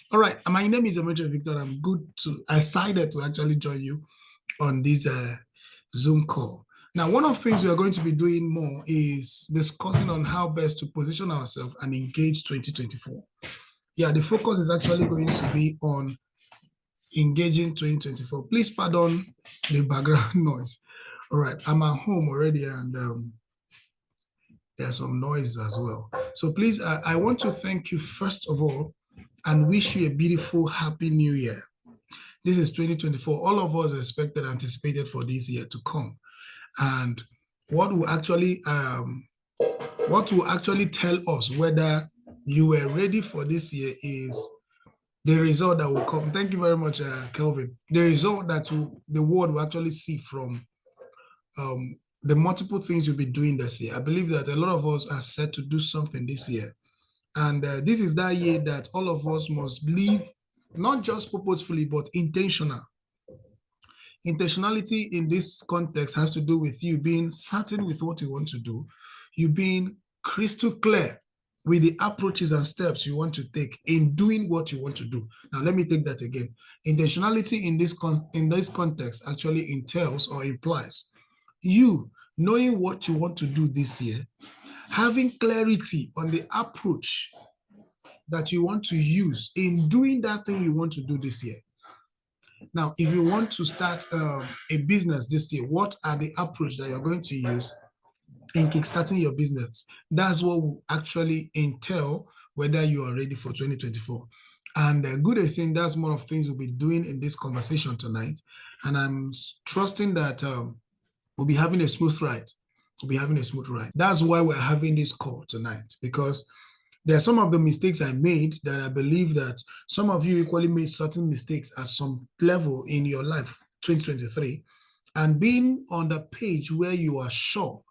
All right, my name is Emetre Victor. I decided to actually join you on this Zoom call. Now, one of the things we are going to be doing more is discussing on how best to position ourselves and engage 2024. Yeah, the focus is actually going to be on engaging 2024. Please pardon the background noise. All right, I'm at home already and there's some noise as well. So please, I want to thank you first of all and wish you a beautiful, happy new year. This is 2024. All of us expected, anticipated for this year to come. And what will actually tell us whether you were ready for this year is the result that will come. Thank you very much, Kelvin. The result that the world will actually see from the multiple things you'll be doing this year. I believe that a lot of us are set to do something this year. And this is that year that all of us must live, not just purposefully, but intentional. Intentionality in this context has to do with you being certain with what you want to do, you being crystal clear with the approaches and steps you want to take in doing what you want to do. Now, let me take that again. Intentionality in this context actually entails or implies you knowing what you want to do this year, having clarity on the approach that you want to use in doing that thing you want to do this year. Now, if you want to start a business this year, what are the approach that you're going to use in kickstarting your business? That's what will actually entail whether you are ready for 2024. And the good thing, that's more of things we'll be doing in this conversation tonight. And I'm trusting that we'll be having a smooth ride. We'll be having a smooth ride. That's why we're having this call tonight, because there are some of the mistakes I made that I believe that some of you equally made certain mistakes at some level in your life, 2023, and being on the page where you are sure,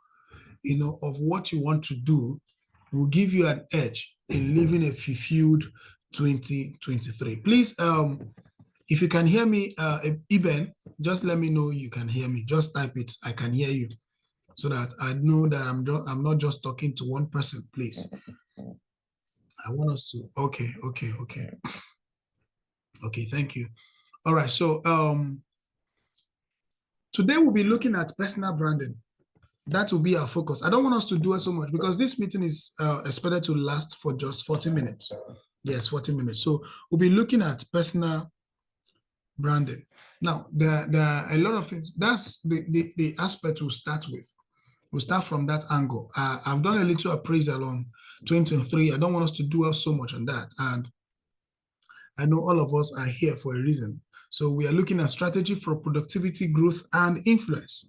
of what you want to do will give you an edge in living a fulfilled 2023. Please, if you can hear me, Iben, just let me know you can hear me. Just type it, I can hear you, so that I know that I'm not just talking to one person, please. I want us to, okay, thank you. All right, so today we'll be looking at personal branding. That will be our focus. I don't want us to do it so much because this meeting is expected to last for just 40 minutes. Yes, 40 minutes. So we'll be looking at personal branding. Now, there are a lot of things. That's the aspect we'll start with. We'll start from that angle. I've done a little appraisal on 2023. I don't want us to dwell so much on that. And I know all of us are here for a reason. So we are looking at strategy for productivity, growth, and influence.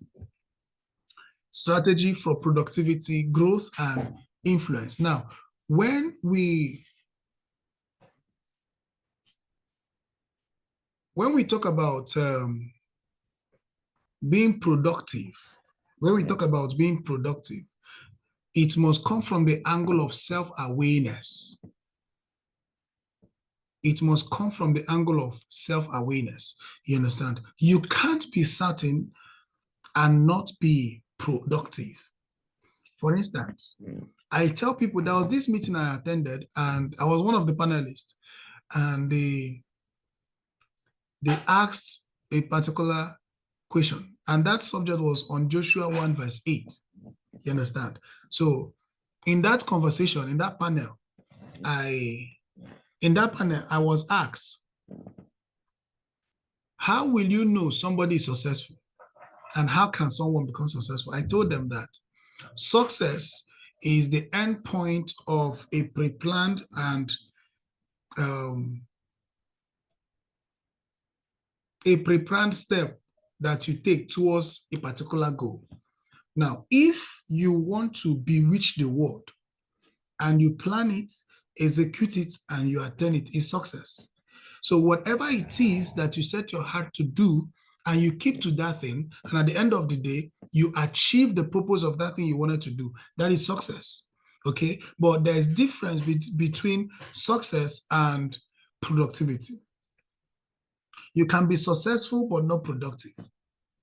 Strategy for productivity, growth, and influence. Now, when we talk about being productive, it must come from the angle of self-awareness. It must come from the angle of self-awareness. You understand? You can't be certain and not be productive. For instance, I tell people there was this meeting I attended and I was one of the panelists, and they asked a particular question, and that subject was on Joshua 1 verse 8. You understand? So in that conversation, in that panel, I was asked, how will you know somebody is successful? And how can someone become successful? I told them that success is the end point of a pre-planned and step that you take towards a particular goal. Now, if you want to bewitch the world and you plan it, execute it, and you attain it, is success. So whatever it is that you set your heart to do, and you keep to that thing, and at the end of the day, you achieve the purpose of that thing you wanted to do, that is success, okay? But there's difference between success and productivity. You can be successful, but not productive.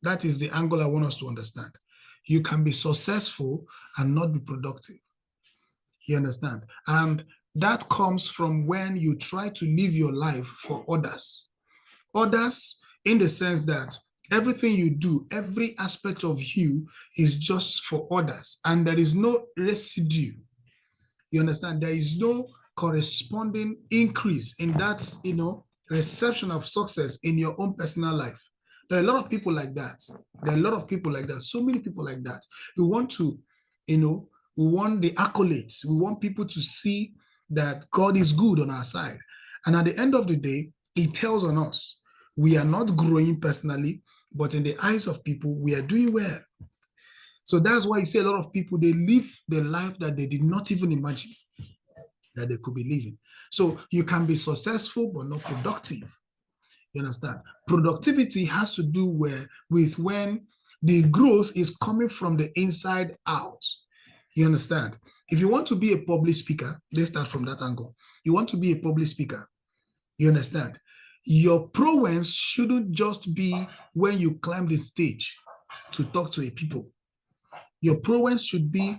That is the angle I want us to understand. You can be successful and not be productive. You understand? And That comes from when you try to live your life for others. Others, in the sense that everything you do, every aspect of you is just for others, and there is no residue. You understand? There is no corresponding increase in that, reception of success in your own personal life. There are a lot of people like that. There are a lot of people like that. So many people like that. We want to, we want the accolades. We want people to see that God is good on our side. And at the end of the day, it tells on us we are not growing personally, but in the eyes of people, we are doing well. So that's why you see a lot of people, they live the life that they did not even imagine that they could be living. So you can be successful, but not productive. You understand? Productivity has to do with when the growth is coming from the inside out. You understand? If you want to be a public speaker, let's start from that angle. You want to be a public speaker. You understand? Your prowess shouldn't just be when you climb the stage to talk to a people. Your prowess should be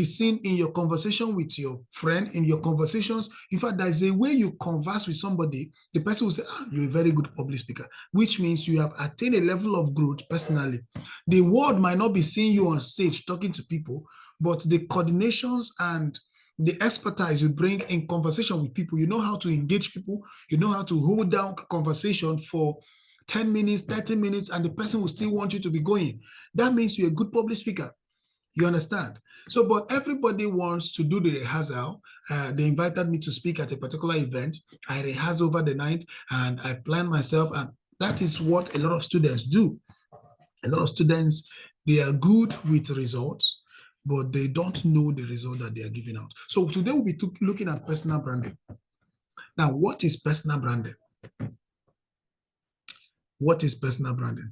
seen in your conversation with your friend, in your conversations. In fact, there's a way you converse with somebody, the person will say, you're a very good public speaker, which means you have attained a level of growth personally. The world might not be seeing you on stage talking to people, but the coordinations and the expertise you bring in conversation with people, you know how to engage people, you know how to hold down conversation for 10 minutes, 30 minutes, and the person will still want you to be going. That means you're a good public speaker. You understand? So, but everybody wants to do the rehearsal. They invited me to speak at a particular event. I rehearse over the night and I plan myself. And that is what a lot of students do. A lot of students, they are good with results, but they don't know the result that they are giving out. So today we'll be looking at personal branding. Now, what is personal branding? What is personal branding?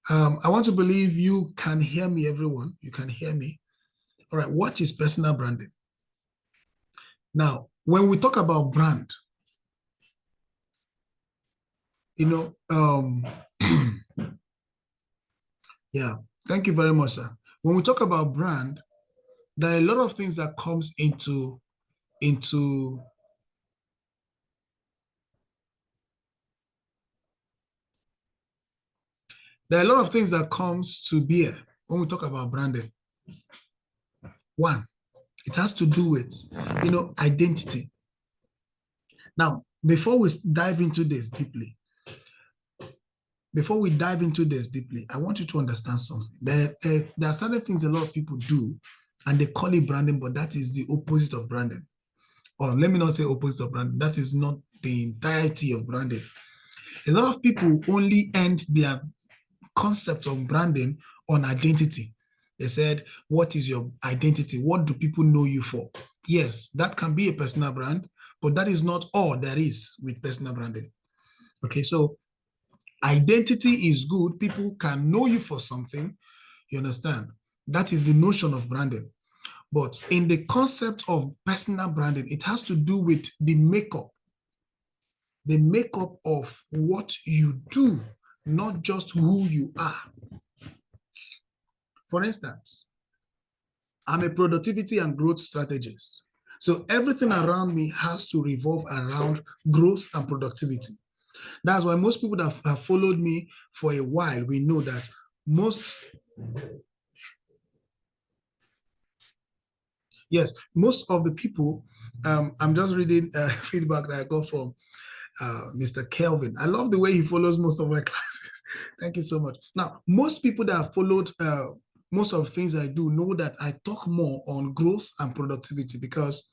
I want to believe you can hear me, everyone. You can hear me. All right, what is personal branding? Now, when we talk about brand, yeah, thank you very much, sir. When we talk about brand, there are a lot of things that comes into there are a lot of things that comes to bear when we talk about branding. One, it has to do with, identity. Now, before we dive into this deeply, I want you to understand something. There are certain things a lot of people do, and they call it branding, but that is the opposite of branding. Or let me not say opposite of branding. That is not the entirety of branding. A lot of people only end their concept of branding on identity. They said, what is your identity? What do people know you for? Yes, that can be a personal brand, but that is not all there is with personal branding. Okay, so identity is good. People can know you for something. You understand? That is the notion of branding. But in the concept of personal branding, it has to do with the makeup of what you do, not just who you are. For instance, I'm a productivity and growth strategist. So everything around me has to revolve around growth and productivity. That's why most people that have followed me for a while, we know that most of the people, I'm just reading feedback that I got from Mr. Kelvin. I love the way he follows most of my classes. Thank you so much. Now, most people that have followed most of the things I do know that I talk more on growth and productivity because,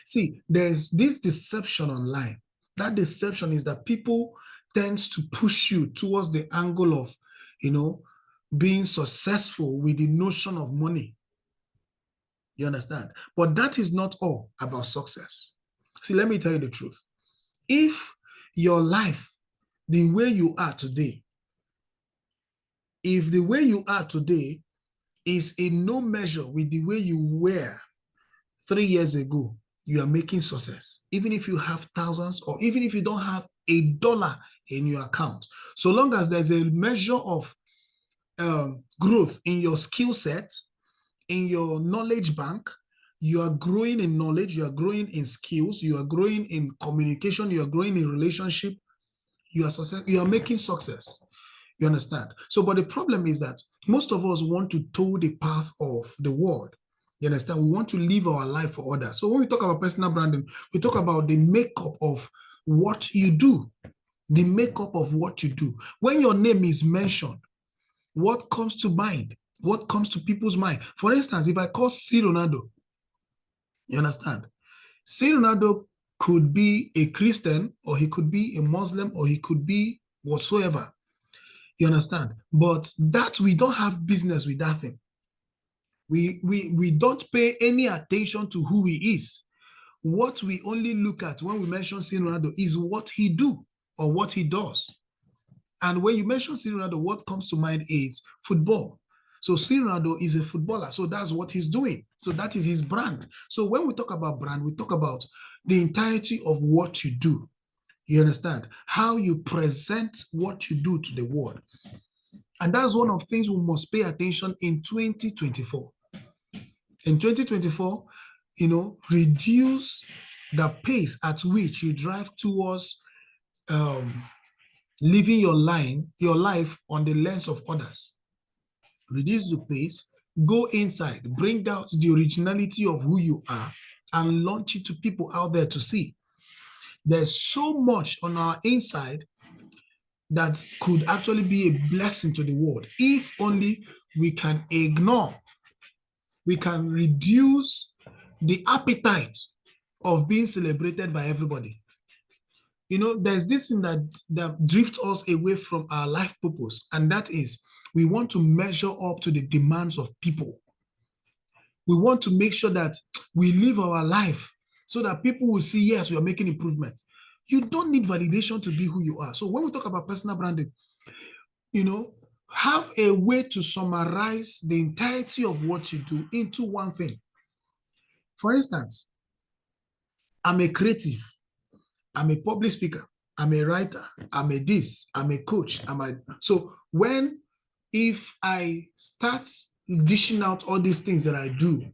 see, there's this deception online. That deception is that people tends to push you towards the angle of, being successful with the notion of money. You understand? But that is not all about success. See, let me tell you the truth. If your life, the way you are today, if the way you are today is in no measure with the way you were 3 years ago, you are making success. Even if you have thousands or even if you don't have $1 in your account, so long as there's a measure of growth in your skill set, in your knowledge bank, You are growing in knowledge, you are growing in skills, you are growing in communication, you are growing in relationship, you are success, you are making success. You understand? So, but the problem is that most of us want to toe the path of the world. You understand? We want to live our life for others. So when we talk about personal branding, we talk about the makeup of what you do, the makeup of what you do. When your name is mentioned, what comes to mind? What comes to people's mind? For instance, if I call C. Ronaldo, you understand? C. Ronaldo could be a Christian, or he could be a Muslim, or he could be whatsoever. You understand? But that we don't have business with that thing. We don't pay any attention to who he is. What we only look at when we mention C. Ronaldo is what he do or what he does. And when you mention C. Ronaldo, what comes to mind is football. So C. Ronaldo is a footballer. So that's what he's doing. So that is his brand. So when we talk about brand, we talk about the entirety of what you do. You understand? How you present what you do to the world. And that's one of the things we must pay attention in 2024. In 2024, reduce the pace at which you drive towards living your life on the lens of others. Reduce the pace, go inside, bring out the originality of who you are, and launch it to people out there to see. There's so much on our inside that could actually be a blessing to the world if only we can ignore, we can reduce the appetite of being celebrated by everybody. There's this thing that drifts us away from our life purpose, and that is we want to measure up to the demands of people. We want to make sure that we live our life so that people will see, yes, we are making improvements. You don't need validation to be who you are. So when we talk about personal branding, have a way to summarize the entirety of what you do into one thing. For instance, I'm a creative, I'm a public speaker, I'm a writer, I'm a this, I'm a coach, so if I start dishing out all these things that I do,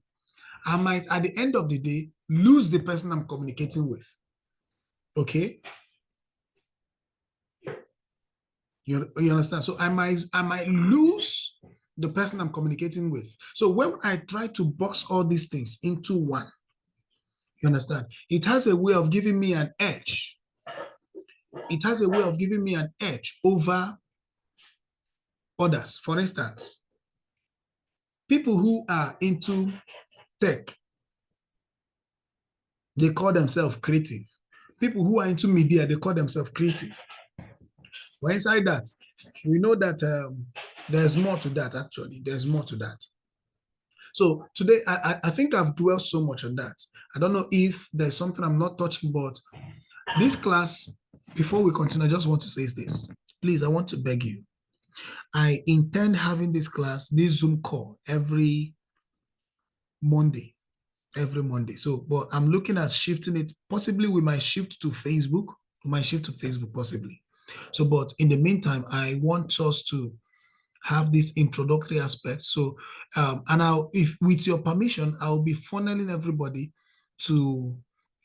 I might at the end of the day lose the person I'm communicating with. Okay? You understand? So I might lose the person I'm communicating with. So when I try to box all these things into one, you understand? It has a way of giving me an edge. It has a way of giving me an edge over others. For instance, people who are into tech, they call themselves creative. People who are into media, they call themselves creative. But inside that, we know that there's more to that, actually. There's more to that. So today, I think I've dwelled so much on that. I don't know if there's something I'm not touching, but this class, before we continue, I just want to say this. Please, I want to beg you. I intend having this class, this Zoom call every Monday. So, but I'm looking at shifting it. Possibly we might shift to Facebook. Possibly. So, but in the meantime, I want us to have this introductory aspect. So, and if with your permission, I'll be funneling everybody to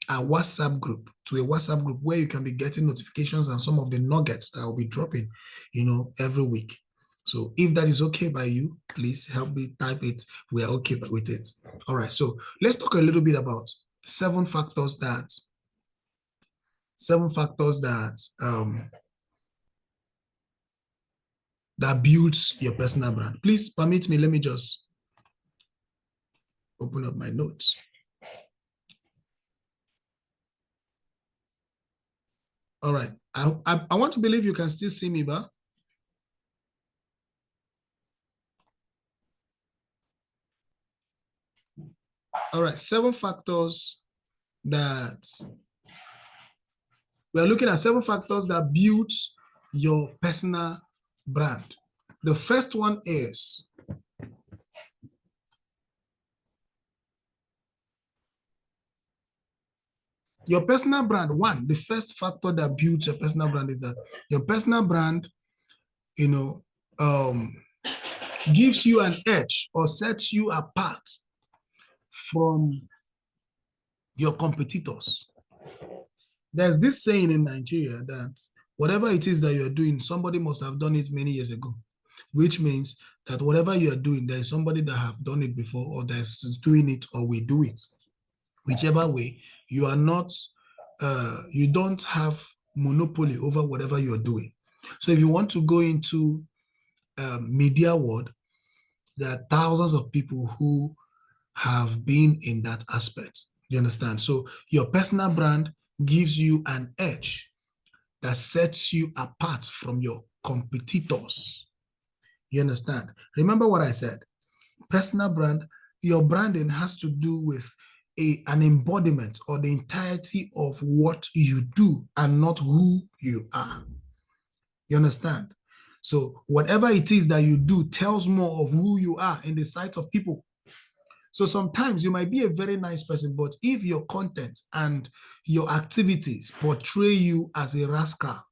a WhatsApp group, where you can be getting notifications and some of the nuggets that I'll be dropping, every week. So if that is okay by you, please help me type it. We are okay with it. All right. So let's talk a little bit about seven factors that builds your personal brand. Please permit me. Let me just open up my notes. All right. I want to believe you can still see me, but all right. 7 factors that we are looking at 7 factors that build your personal brand. The first one is your personal brand. The first factor that builds your personal brand is that your personal brand, gives you an edge or sets you apart from your competitors. There's this saying in Nigeria that whatever it is that you're doing, somebody must have done it many years ago, which means that whatever you are doing, there is somebody that have done it before or that's doing it or will do it. Whichever way, you are not, you don't have monopoly over whatever you're doing. So if you want to go into media world, there are thousands of people who have been in that aspect. You understand? So your personal brand gives you an edge that sets you apart from your competitors. You understand? Remember what I said. Personal brand, your branding has to do with an embodiment or the entirety of what you do and not who you are. You understand? So whatever it is that you do tells more of who you are in the sight of people. So sometimes you might be a very nice person, but if your content and your activities portray you as a rascal,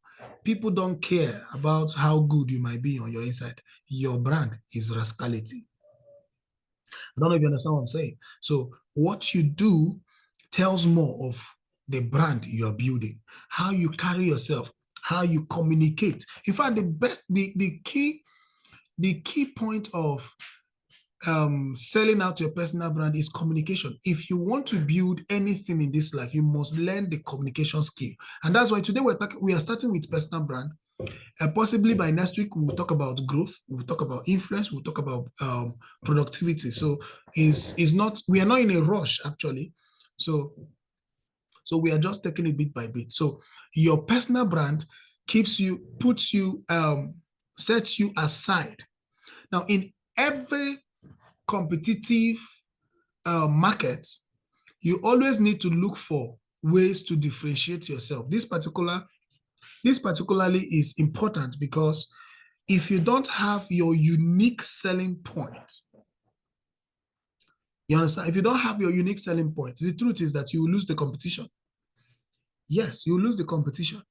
people don't care about how good you might be on your inside. Your brand is rascality. I don't know if you understand what I'm saying. So what you do tells more of the brand you're building, how you carry yourself, how you communicate. In fact, the key point of selling out your personal brand is communication. If you want to build anything in this life, you must learn the communication skill. And that's why today we are starting with personal brand. Possibly by next week, we'll talk about growth, we'll talk about influence, we'll talk about productivity. So we are not in a rush actually. So we are just taking it bit by bit. So your personal brand sets you aside. Now, in every competitive market, you always need to look for ways to differentiate yourself. This particularly is important because if you don't have your unique selling point, you understand? If you don't have your unique selling point, the truth is that you will lose the competition. Yes, you will lose the competition.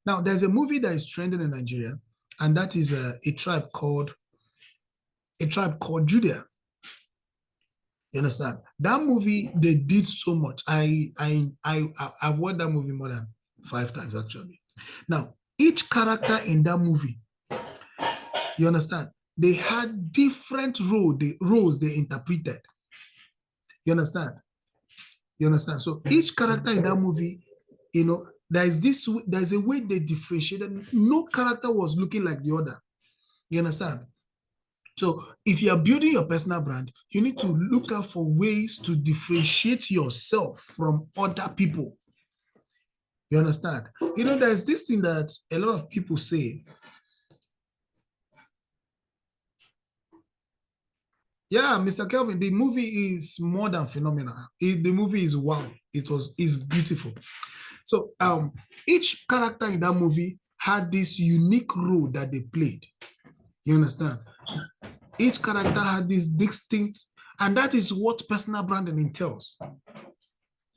Now, there's a movie that is trending in Nigeria, and that is a tribe called Judah. You understand? That movie, they did so much. I've watched that movie more than 5 times actually. Now, each character in that movie, you understand, they had different roles they interpreted. You understand? You understand? So each character in that movie, there's a way they differentiated. No character was looking like the other. You understand? So if you are building your personal brand, you need to look out for ways to differentiate yourself from other people. You understand? There's this thing that a lot of people say. Yeah, Mr. Kelvin, the movie is more than phenomenal. The movie is wow. It's beautiful. So each character in that movie had this unique role that they played. You understand? Each character had this distinct, and that is what personal branding entails.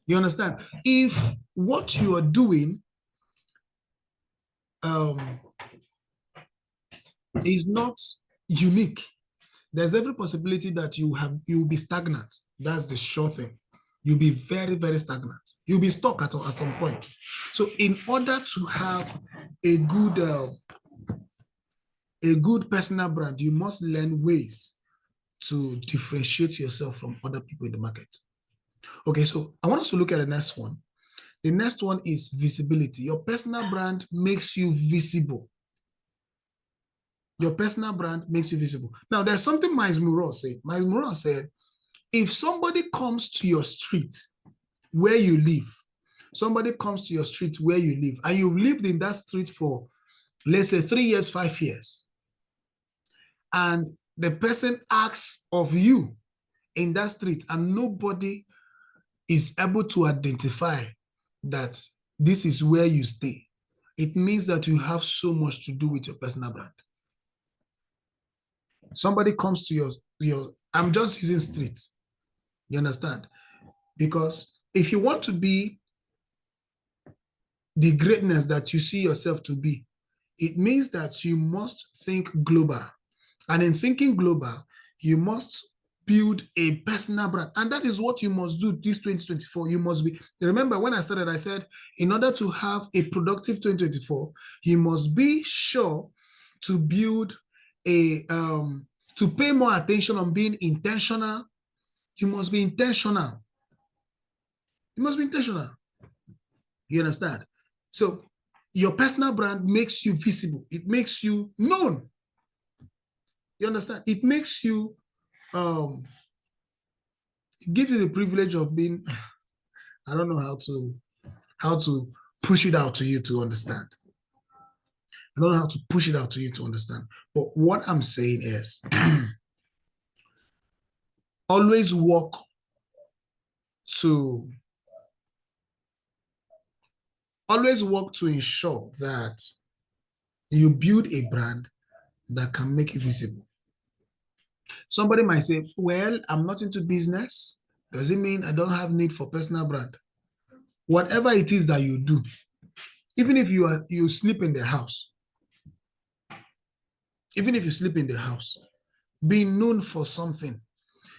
You understand? If what you are doing is not unique, there's every possibility that you will be stagnant. That's the sure thing. You'll be very, very stagnant. You'll be stuck at some point. So in order to have a good personal brand, you must learn ways to differentiate yourself from other people in the market. Okay, so I want us to look at the next one. The next one is visibility. Your personal brand makes you visible. Your personal brand makes you visible. Now, there's something Miles Monroe said. Miles Monroe said, if somebody comes to your street where you live, and you've lived in that street for, let's say, 3 years, 5 years, and the person asks of you in that street and nobody is able to identify that this is where you stay, it means that you have so much to do with your personal brand. Somebody comes to your I'm just using streets. You understand? Because if you want to be the greatness that you see yourself to be, it means that you must think global. And in thinking global, you must build a personal brand. And that is what you must do this 2024. You must be, remember when I started, I said, in order to have a productive 2024, you must be sure to build to pay more attention on being intentional. You must be intentional. You must be intentional. You understand? So your personal brand makes you visible. It makes you known. You understand? It makes you, it gives you the privilege of being, I don't know how to push it out to you to understand. I don't know how to push it out to you to understand. But what I'm saying is always work to ensure that you build a brand that can make you visible. Somebody might say, well, I'm not into business. Does it mean I don't have need for personal brand? Whatever it is that you do, even if you sleep in the house, being known for something,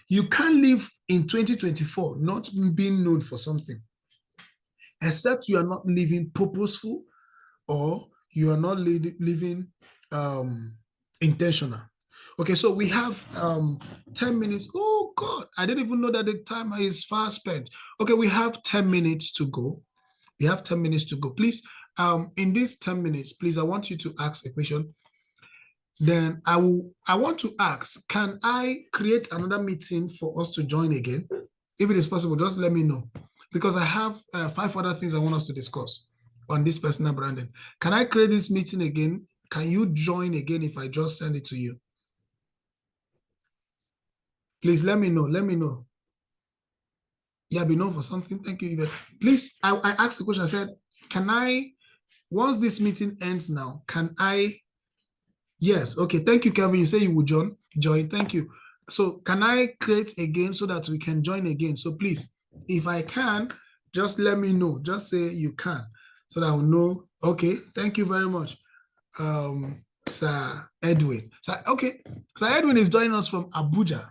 you can't live in 2024 not being known for something, except you are not living purposeful or you are not living intentional. Okay, so we have 10 minutes. Oh God, I didn't even know that the time is fast spent. Okay, we have 10 minutes to go. Please, in these 10 minutes, please, I want you to ask a question. Then I want to ask, can I create another meeting for us to join again? If it is possible, just let me know. Because I have 5 other things I want us to discuss on this personal branding. Can I create this meeting again? Can you join again if I just send it to you? Please let me know. Yeah, be known for something. Thank you, Yvette. Please, I asked the question. I said, can I, once this meeting ends now, can I? Yes. Okay. Thank you, Kevin. You say you would join. Thank you. So can I create again so that we can join again? So please, if I can, just let me know. Just say you can so that I'll know. Okay. Thank you very much. Sir Edwin. Sir Edwin is joining us from Abuja.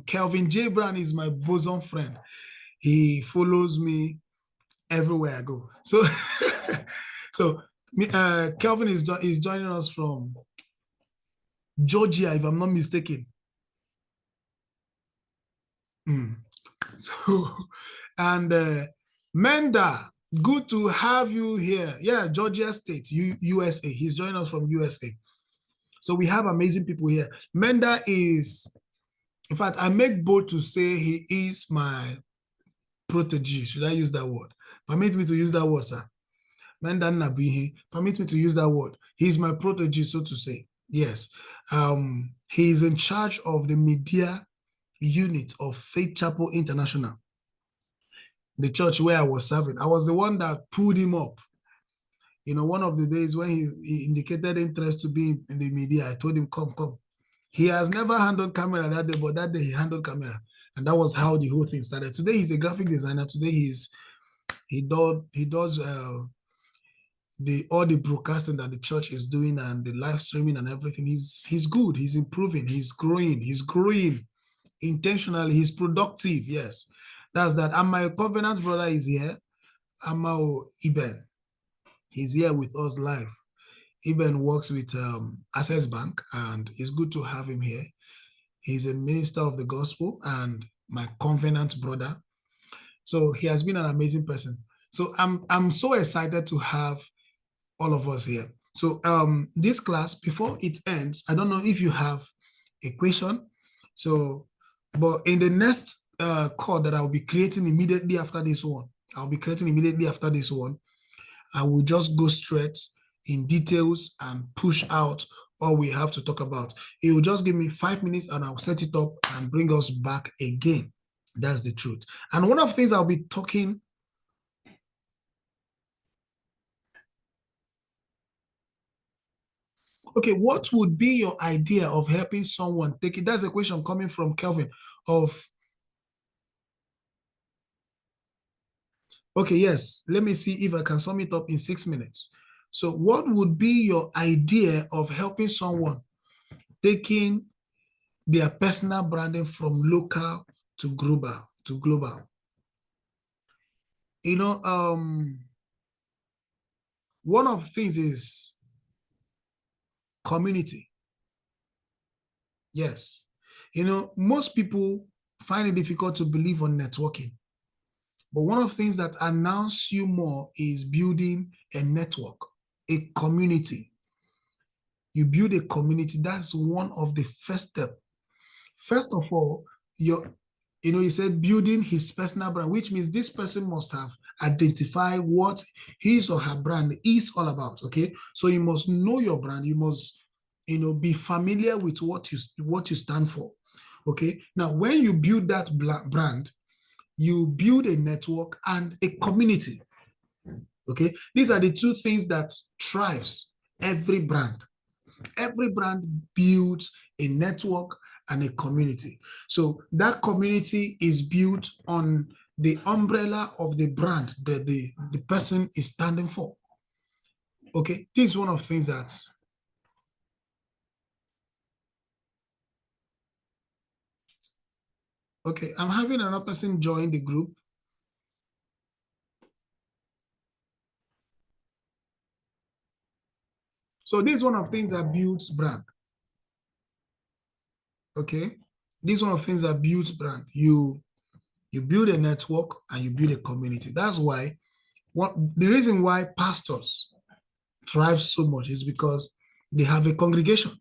Kelvin J. Brown is my bosom friend. He follows me everywhere I go. So, Kelvin is joining us from Georgia, if I'm not mistaken. So, and Menda, good to have you here. Yeah, Georgia State, USA. He's joining us from USA. So we have amazing people here. Menda is, in fact, I make bold to say he is my protege. Should I use that word? Permit me to use that word, sir. Menda Nabihi, permit me to use that word. He's my protege, so to say. Yes. He is in charge of the media unit of Faith Chapel International, the church where I was serving. I was the one that pulled him up. You know, one of the days when he indicated interest to be in the media, I told him, come. He has never handled camera that day, but that day he handled camera. And that was how the whole thing started. Today, he's a graphic designer. Today, he does all the broadcasting that the church is doing and the live streaming and everything. He's good. He's improving. He's growing intentionally. He's productive. Yes, that's that. And my covenant brother is here. Amao Iben. He's here with us live. Iben works with Access Bank, and it's good to have him here. He's a minister of the gospel and my covenant brother. So he has been an amazing person. So I'm so excited to have all of us here. So this class, before it ends, I don't know if you have a question. So, but in the next call that I'll be creating immediately after this one, I will just go straight in details and push out all we have to talk about. It will just give me 5 minutes and I'll set it up and bring us back again. That's the truth. And one of the things I'll be talking. Okay, what would be your idea of helping someone take it? That's a question coming from Kelvin okay, yes. Let me see if I can sum it up in 6 minutes. So what would be your idea of helping someone taking their personal branding from local to global. You know, one of the things is community. Yes. You know, most people find it difficult to believe on networking. But one of the things that announce you more is building a network, a community. You build a community. That's one of the first steps. First of all, you said building his personal brand, which means this person must have identified what his or her brand is all about. Okay. So you must know your brand. You must, be familiar with what you stand for. Okay. Now, when you build that brand, you build a network and a community. Okay. These are the two things that thrives every brand. Every brand builds a network and a community. So that community is built on the umbrella of the brand that the person is standing for. Okay, this is one of the things that. Okay, I'm having another person join the group. So this is one of the things that builds brand. Okay, this is one of the things that builds brand. You build a network and you build a community. That's why the reason why pastors thrive so much is because they have a congregation.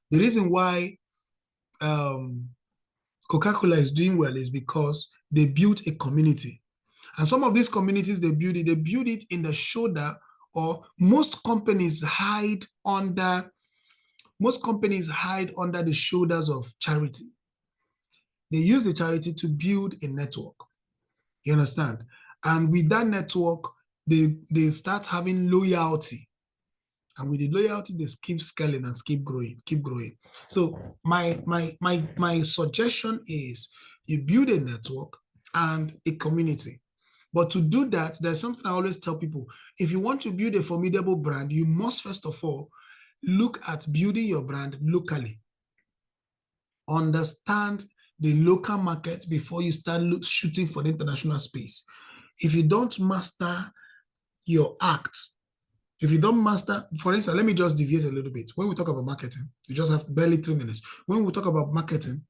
The reason why Coca-Cola is doing well is because they built a community. And some of these communities they build it in the shoulder, or most companies hide under the shoulders of charity. They use the charity to build a network. You understand? And with that network, they start having loyalty. And with the loyalty, they keep scaling and keep growing. So my suggestion is you build a network and a community. But to do that, there's something I always tell people. If you want to build a formidable brand, you must first of all look at building your brand locally. Understand the local market before you start shooting for the international space. If you don't master your act, if you don't master, for instance, let me just deviate a little bit. When we talk about marketing, you just have barely 3 minutes. When we talk about marketing,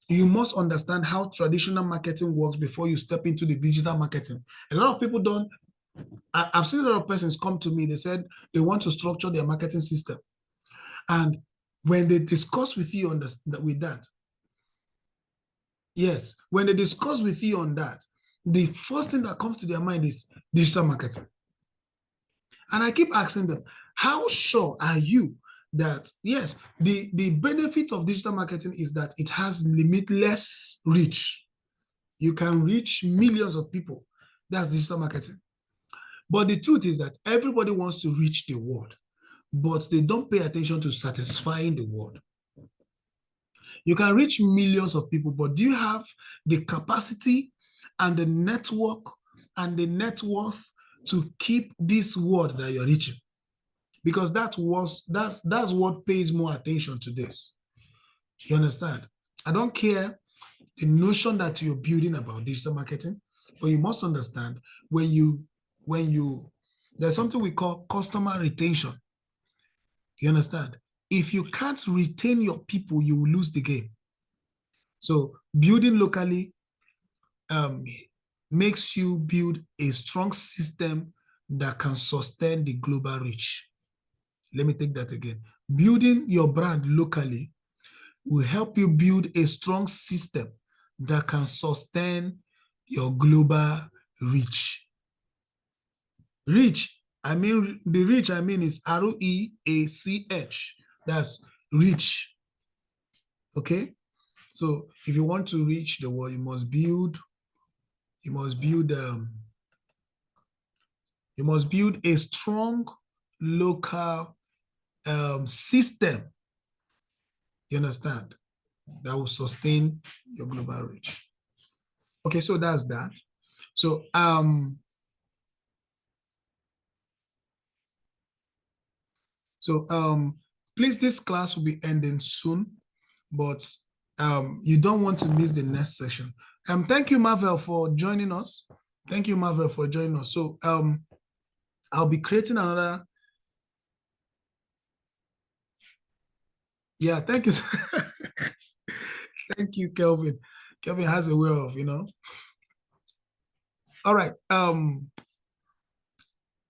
you must understand how traditional marketing works before you step into the digital marketing. A lot of people don't. I've seen a lot of persons come to me, they said they want to structure their marketing system. And when they discuss with you on with that, yes, when they discuss with you on that, the first thing that comes to their mind is digital marketing. And I keep asking them, how sure are you that, yes, the benefit of digital marketing is that it has limitless reach. You can reach millions of people. That's digital marketing. But the truth is that everybody wants to reach the world, but they don't pay attention to satisfying the world. You can reach millions of people, but do you have the capacity and the network and the net worth to keep this world that you're reaching? Because that's what pays more attention to this. You understand? I don't care the notion that you're building about digital marketing, but you must understand when you there's something we call customer retention. You understand? If you can't retain your people, you will lose the game. So building locally makes you build a strong system that can sustain the global reach. Let me take that again. Building your brand locally will help you build a strong system that can sustain your global reach. Reach, the reach I mean is REACH. That's reach. Okay? So if you want to reach the world, you must build a strong local system. You understand? That will sustain your global reach. Okay, so that's that. So please, this class will be ending soon. but you don't want to miss the next session. Thank you, Marvel, for joining us. Thank you, Marvel, for joining us. So I'll be creating another. Yeah, thank you. Thank you, Kelvin. Kelvin has a way of, All right.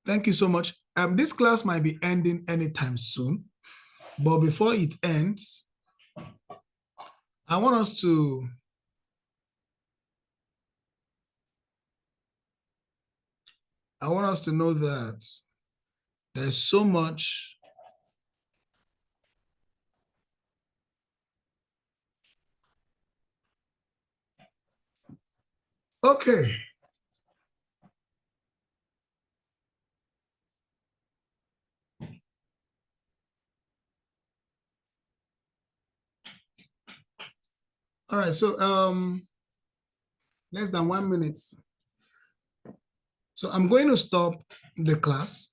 Thank you so much. This class might be ending anytime soon, but before it ends, I want us to know that there's so much. Okay. All right. So less than 1 minute. So I'm going to stop the class.